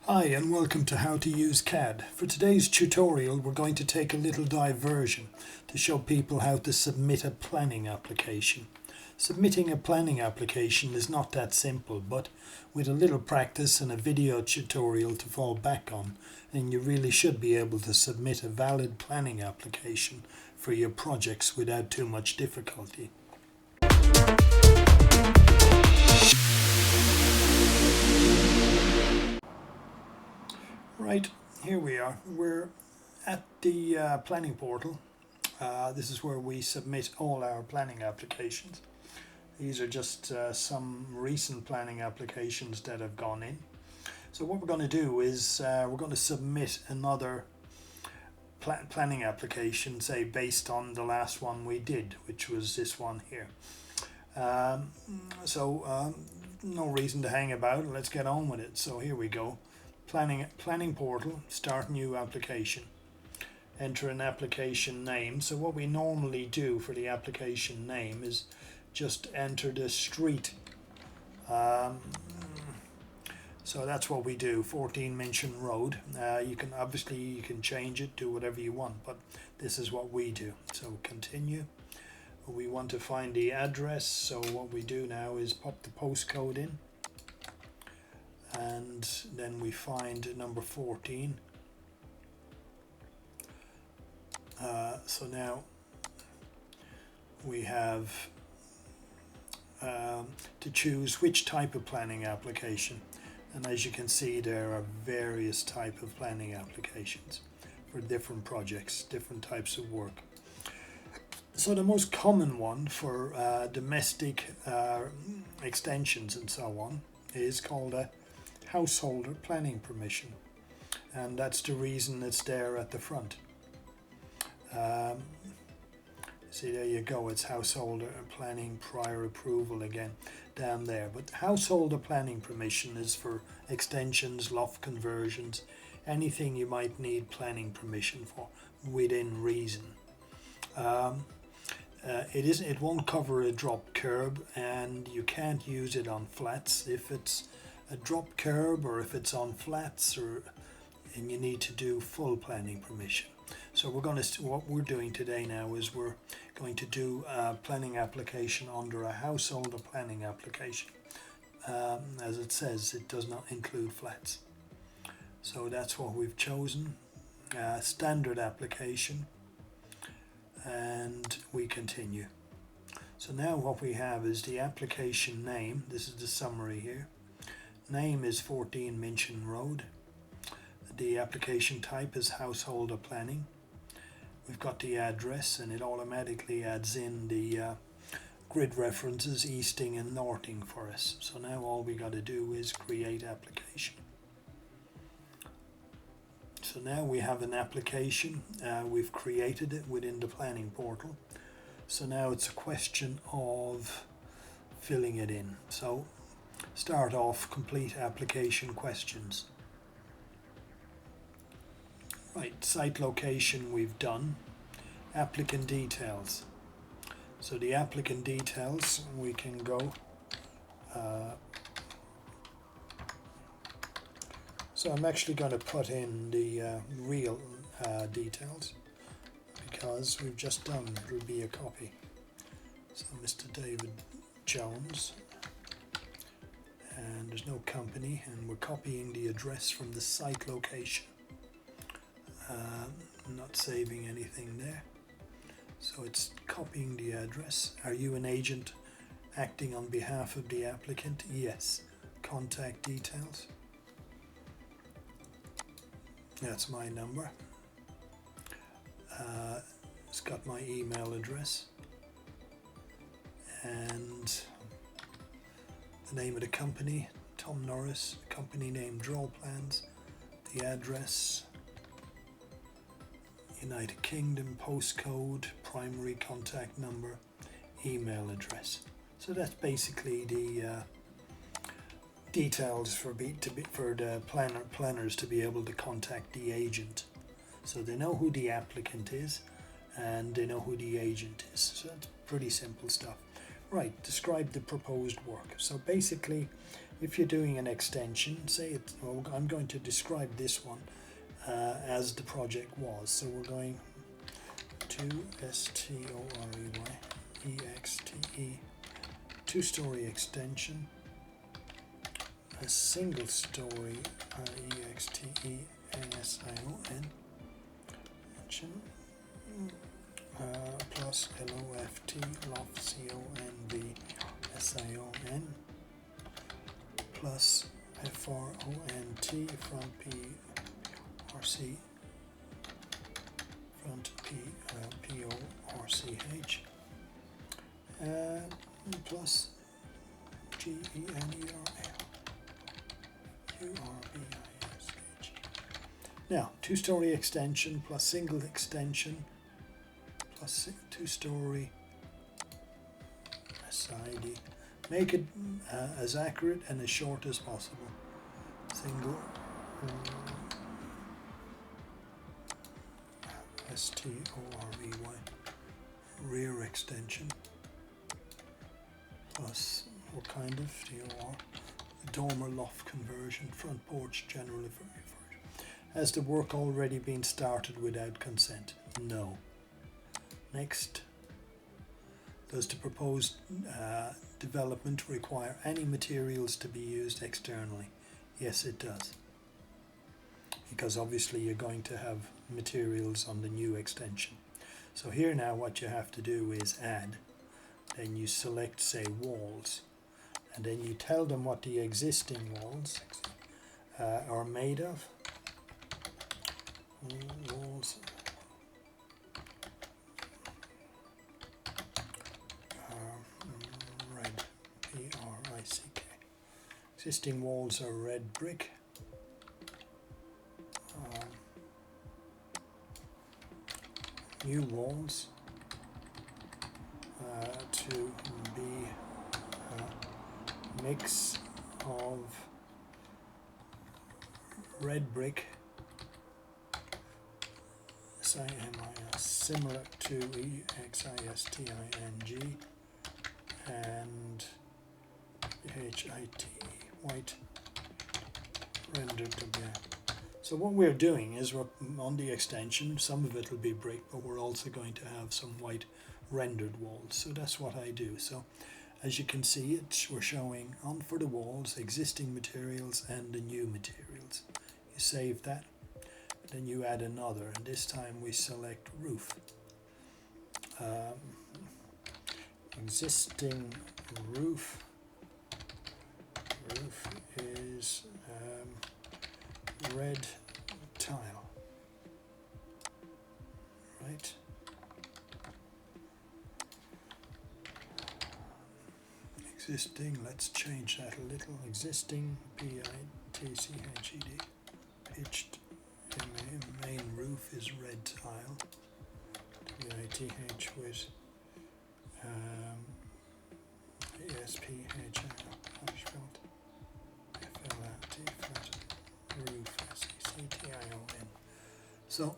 Hi and welcome to How to Use CAD. For today's tutorial we're going to take a little diversion to show people how to submit a planning application. Submitting a planning application is not that simple, but with a little practice and a video tutorial to fall back on, then you really should be able to submit a valid planning application for your projects without too much difficulty. Right, here we are. We're at the planning portal. This is where we submit all our planning applications. These are just some recent planning applications that have gone in. So what we're going to do is we're going to submit another planning application, say based on the last one we did, which was this one here. No reason to hang about. Let's get on with it. So here we go. Planning portal, start new application, enter an application name. So what we normally do for the application name is just enter the street. So that's what we do, 14 Minchin Road. You can change it, do whatever you want, but this is what we do. So continue. We want to find the address, so what we do now is pop the postcode in. And then we find number 14. So now we have to choose which type of planning application, and as you can see there are various types of planning applications for different projects, different types of work. So the most common one for domestic extensions and so on is called a householder planning permission, and that's the reason it's there at the front. See, there you go, it's householder planning prior approval again down there, but householder planning permission is for extensions, loft conversions, anything you might need planning permission for within reason. It won't cover a drop curb, and you can't use it on flats. If it's a drop curb or if it's on flats, and you need to do full planning permission. So what we're doing today now is we're going to do a planning application under a householder planning application. As it says, it does not include flats. So that's what we've chosen, standard application, and we continue. So now what we have is the application name. This is the summary here. Name is 14 Minchin Road. The application type is householder planning. We've got the address, and it automatically adds in the grid references easting and northing for us. So now all we got to do is create application. So now we have an application. We've created it within the planning portal. So now it's a question of filling it in. So start off, complete application questions. Right, site location we've done. Applicant details. So the applicant details, we can go. So I'm actually going to put in the real details because we've just done RIBA a copy. So Mr. David Jones, and there's no company, and we're copying the address from the site location. Not saving anything there, so it's copying the address. Are you an agent acting on behalf of the applicant? Yes. Contact details. That's my number. It's got my email address and the name of the company, Tom Norris, company name, draw plans, the address, United Kingdom, postcode, primary contact number, email address. So that's basically the details for the planners to be able to contact the agent. So they know who the applicant is and they know who the agent is. So that's pretty simple stuff. Right, describe the proposed work. So basically If you're doing an extension, say it, well, I'm going to describe this one as the project was. So we're going to STOREYEXTE, two-story extension, a single story EXTENSION plus LOFT loft CONVSION plus FRONT front PRC front PORCH plus GENERURBISH. Now, two-story extension plus single extension plus two-story SID. Make it as accurate and as short as possible. Single STOREY rear extension plus what kind of DOR? Dormer loft conversion, front porch general refurbishment. Has the work already been started without consent? No. Next. Does the proposed development require any materials to be used externally? Yes, it does. Because obviously you're going to have materials on the new extension. So here now what you have to do is add. Then you select, say, walls. And then you tell them what the existing walls are made of. Walls red, BRICK. Existing walls are red brick. New walls to be a mix of red brick, SIMIS, similar to EXISTING, and HIT, white, rendered WM. So what we're doing is we're on the extension, some of it will be brick, but we're also going to have some white rendered walls. So that's what I do. So as you can see, we're showing on for the walls, existing materials and the new materials. You save that, then you add another, and this time we select roof. Existing roof is red tile, right? Existing, let's change that a little. Existing, PITCHED, pitched main roof is red tile. WITH with ESPHL, asphalt, FLAT, flat roof, SECTION. So,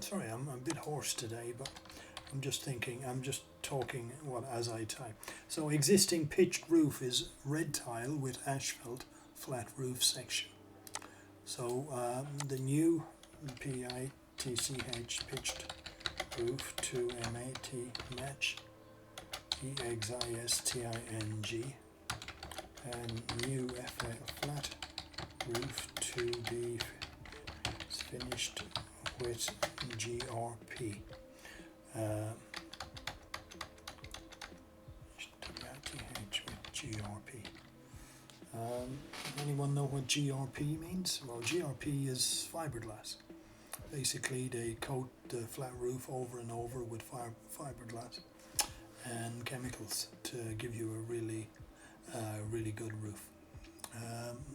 sorry, I'm a bit hoarse today, but I'm just talking as I type. So existing pitched roof is red tile with asphalt flat roof section. So the new PITCH pitched roof to MAT match EXISTING, and new flat roof to be finished with GRP. with GRP. Anyone know what GRP means? Well, GRP is fiberglass. Basically, they coat the flat roof over and over with fiberglass and chemicals to give you a really good roof.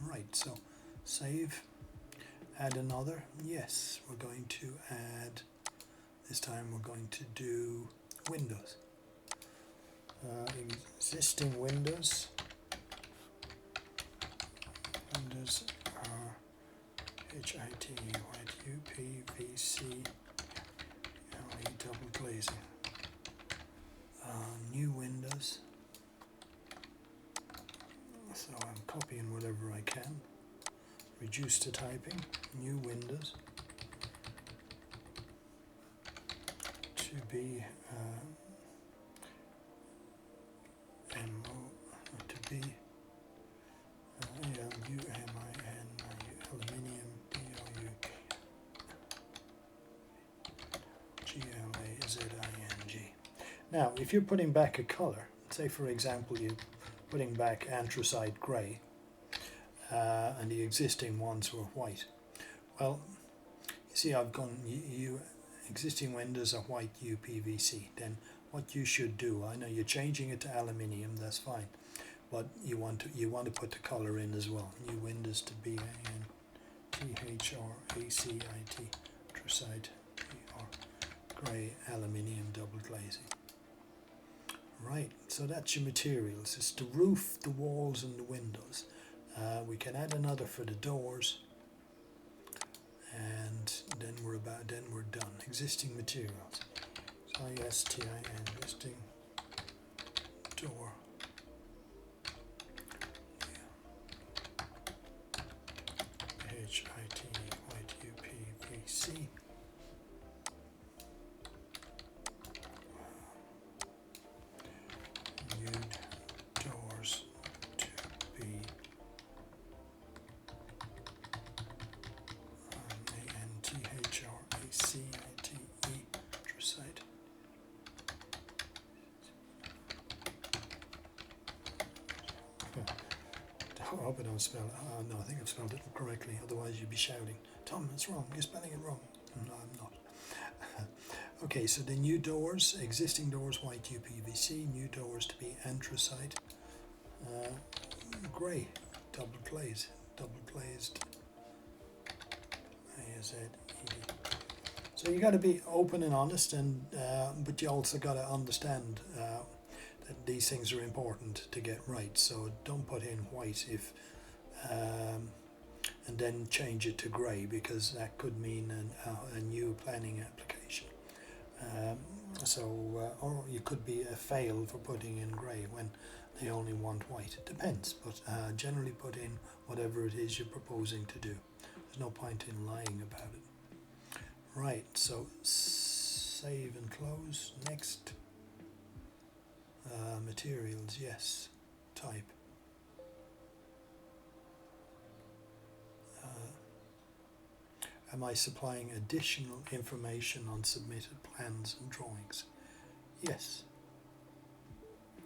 Right, so save, add another. Yes, we're going to add, this time we're going to do windows. Existing windows are HIT, white UPVC, LE double glazing. New windows, so I'm copy in whatever I can. Reduce to typing, new windows, to be aluminium, glazing. Now, if you're putting back a color, say for example you're putting back anthracite grey, and the existing ones were white. Well, you see I've gone, existing windows are white UPVC. Then what you should do, I know you're changing it to aluminium, that's fine, but you want to put the color in as well. New windows to be anthracite grey aluminium double glazing. Right, so that's your materials. It's the roof, the walls and the windows. We can add another for the doors, and then we're done. Existing materials. So ISTIN, existing door. HIT white UPVC. New doors to be anthracite. I hope I don't spell it. No, I think I've spelled it correctly. Otherwise, you'd be shouting, "Tom, it's wrong. You're spelling it wrong." No, I'm not. Okay, so the new doors, existing doors, white UPVC. New doors to be anthracite, grey, double glazed. AZED. So you got to be open and honest, and but you also got to understand that these things are important to get right. So don't put in white if and then change it to grey, because that could mean a new planning application. Or you could be a fail for putting in grey when they only want white. It depends, but generally put in whatever it is you're proposing to do. There's no point in lying about it. Right, so save and close. Next. Materials, yes. Type. Am I supplying additional information on submitted plans and drawings? Yes.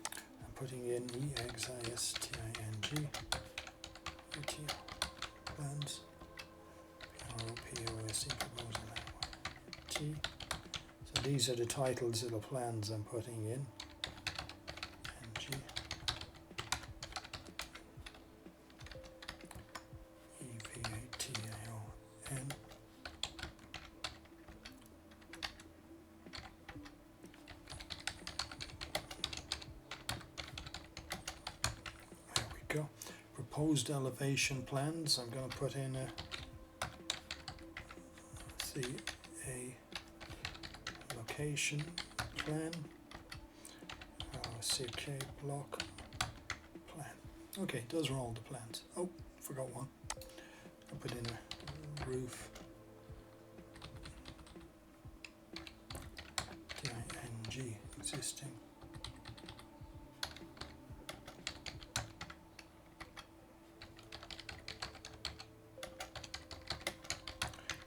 I'm putting in EXISTING plans, POSE proposal. So these are the titles of the plans I'm putting in. Proposed elevation plans. I'm going to put in a location plan, CK block plan. Okay, those are all the plans. Oh, forgot one. I'll put in a roof. DING existing.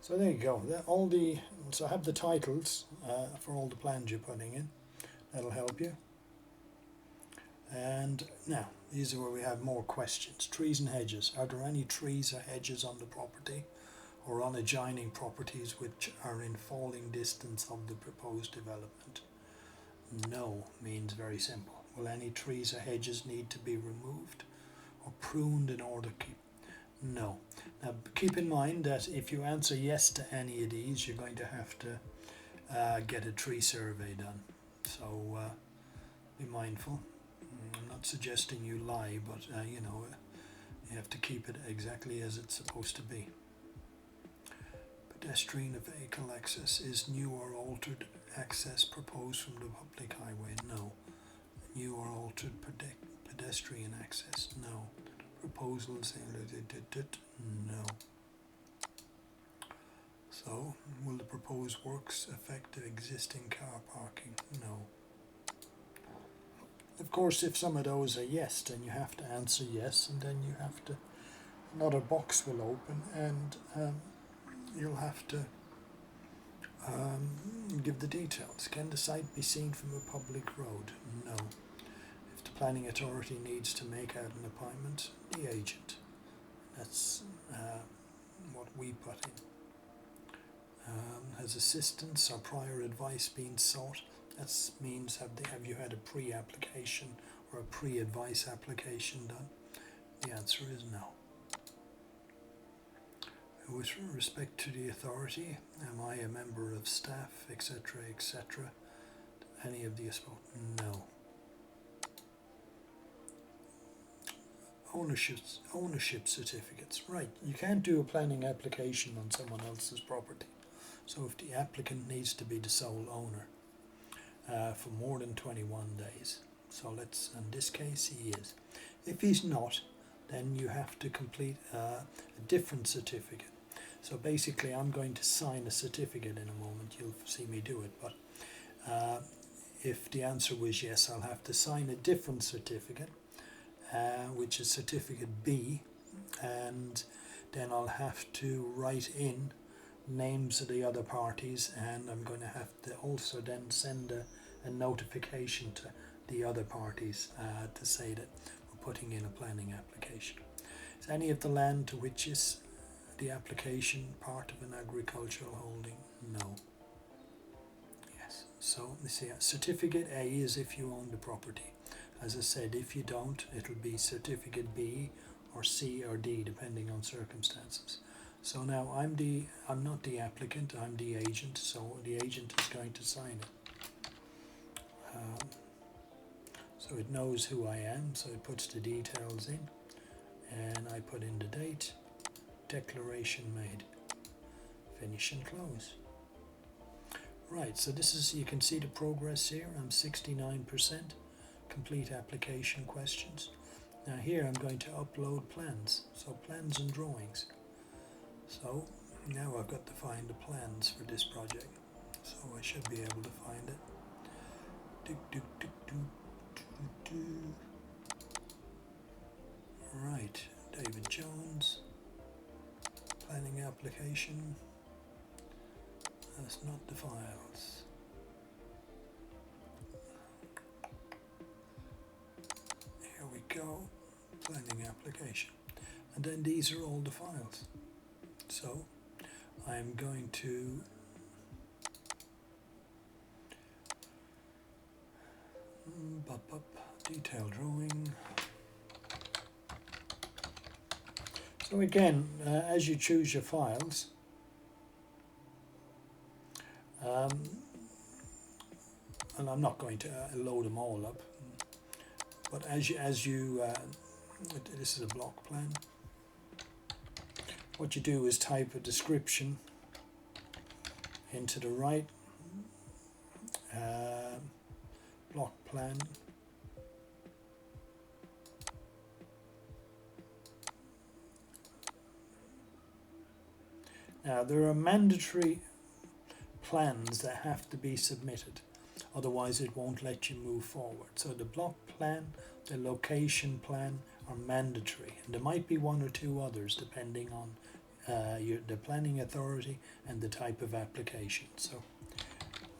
So there you go. So have the titles for all the plans you're putting in. That'll help you. And now, these are where we have more questions. Trees and hedges. Are there any trees or hedges on the property or on adjoining properties which are in falling distance of the proposed development? No means very simple. Will any trees or hedges need to be removed or pruned in order to keep? No. Now keep in mind that if you answer yes to any of these, you're going to have to get a tree survey done. So be mindful. I'm not suggesting you lie, but you have to keep it exactly as it's supposed to be. Pedestrian vehicle access. Is new or altered access proposed from the public highway? No. New or altered pedestrian access? No. Proposals, no. So, will the proposed works affect the existing car parking? No. Of course, if some of those are yes, then you have to answer yes, and then you have to, another box will open, and you'll have to give the details. Can the site be seen from a public road? No. If the planning authority needs to make out an appointment, the agent. That's what we put in. Has assistance or prior advice been sought? That means have you had a pre-application or a pre-advice application done? The answer is no. With respect to the authority, am I a member of staff, etc., etc.? Any of the no. Ownership certificates. Right, you can't do a planning application on someone else's property. So if the applicant needs to be the sole owner for more than 21 days, so in this case he is. If he's not, then you have to complete a different certificate. So basically I'm going to sign a certificate in a moment, you'll see me do it, but if the answer was yes, I'll have to sign a different certificate, which is certificate B, and then I'll have to write in names of the other parties, and I'm going to have to also then send a notification to the other parties to say that we're putting in a planning application. Is any of the land to which is the application part of an agricultural holding? No. Yes. So you see, certificate A is if you own the property. As I said, if you don't, it'll be certificate B or C or D depending on circumstances. So now I'm not the applicant, I'm the agent, so the agent is going to sign it. So it knows who I am, so it puts the details in, and I put in the date, declaration made, finish and close. Right, so this is, you can see the progress here. I'm 69%, complete application questions. Now here I'm going to upload plans, so plans and drawings. So now I've got to find the plans for this project, so I should be able to find it. Right, David Jones, planning application, that's not the files. Here we go, planning application, and then these are all the files. So I'm going to detail drawing. So again, as you choose your files, and I'm not going to load them all up, but as you this is a block plan. What you do is type a description into the right, block plan, now there are mandatory plans that have to be submitted, otherwise it won't let you move forward. So the block plan, the location plan are mandatory, and there might be one or two others depending on the planning authority and the type of application. So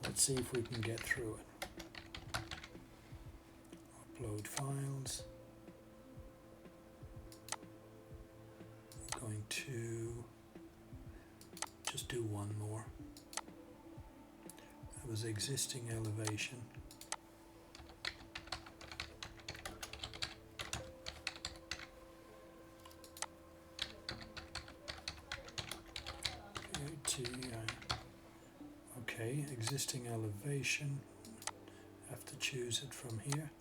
let's see if we can get through it. Upload files. I'm going to just do one more. That was existing elevation. Okay, existing elevation, have to choose it from here,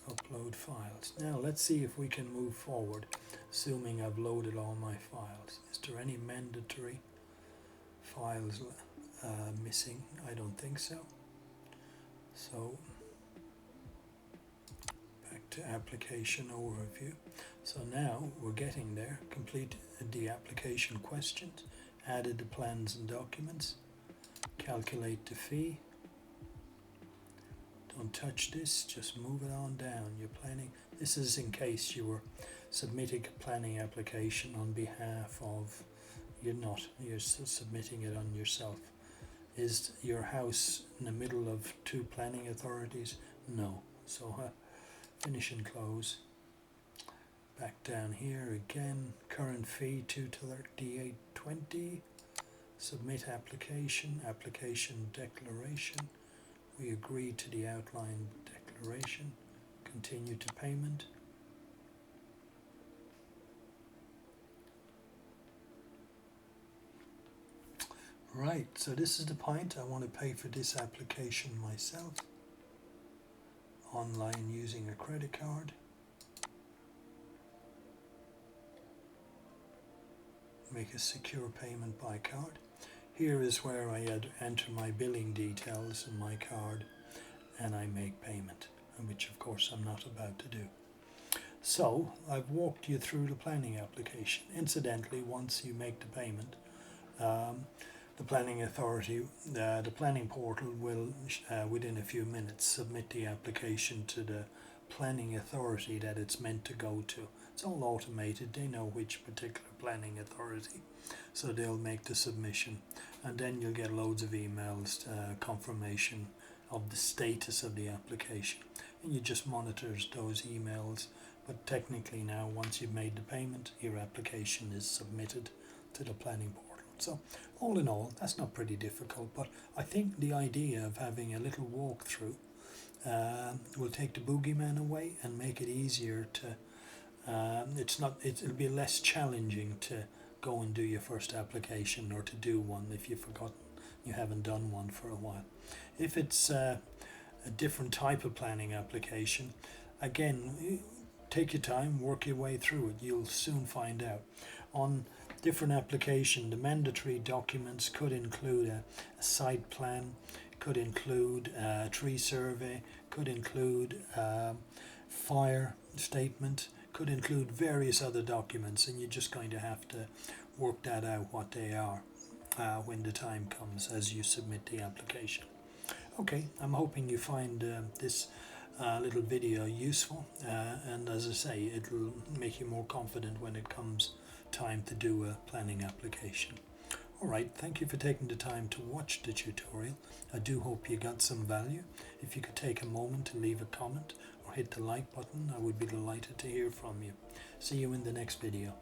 upload files. Now let's see if we can move forward, assuming I've loaded all my files. Is there any mandatory files missing? I don't think so. So back to application overview. So now we're getting there. Complete the application questions, added the plans and documents, calculate the fee. Don't touch this, just move it on down. You're planning. This is in case you were submitting a planning application on behalf of, you're submitting it on yourself. Is your house in the middle of two planning authorities? No. So finish and close. Back down here again, current fee 238.20. Submit application, application declaration. We agree to the outline declaration. Continue to payment. Right, so this is the point. I want to pay for this application myself. Online using a credit card. Make a secure payment by card. Here is where I enter my billing details in my card and I make payment, which of course I'm not about to do. So I've walked you through the planning application. Incidentally, once you make the payment, the planning authority, the planning portal will within a few minutes submit the application to the planning authority that it's meant to go to. It's all automated. They know which particular planning authority, so they'll make the submission, and then you'll get loads of emails, confirmation of the status of the application, and you just monitor those emails. But technically now, once you've made the payment, your application is submitted to the planning portal. So all in all, that's not pretty difficult, but I think the idea of having a little walkthrough will take the boogeyman away and make it easier to it'll be less challenging to go and do your first application, or to do one if you've forgotten, you haven't done one for a while. If it's a different type of planning application, again, take your time, work your way through it. You'll soon find out. On different application, the mandatory documents could include a site plan, could include a tree survey, could include fire statement, could include various other documents, and you're just going to have to work that out what they are when the time comes as you submit the application. Okay, I'm hoping you find this little video useful, and as I say, it'll make you more confident when it comes time to do a planning application. Alright, thank you for taking the time to watch the tutorial. I do hope you got some value. If you could take a moment to leave a comment or hit the like button, I would be delighted to hear from you. See you in the next video.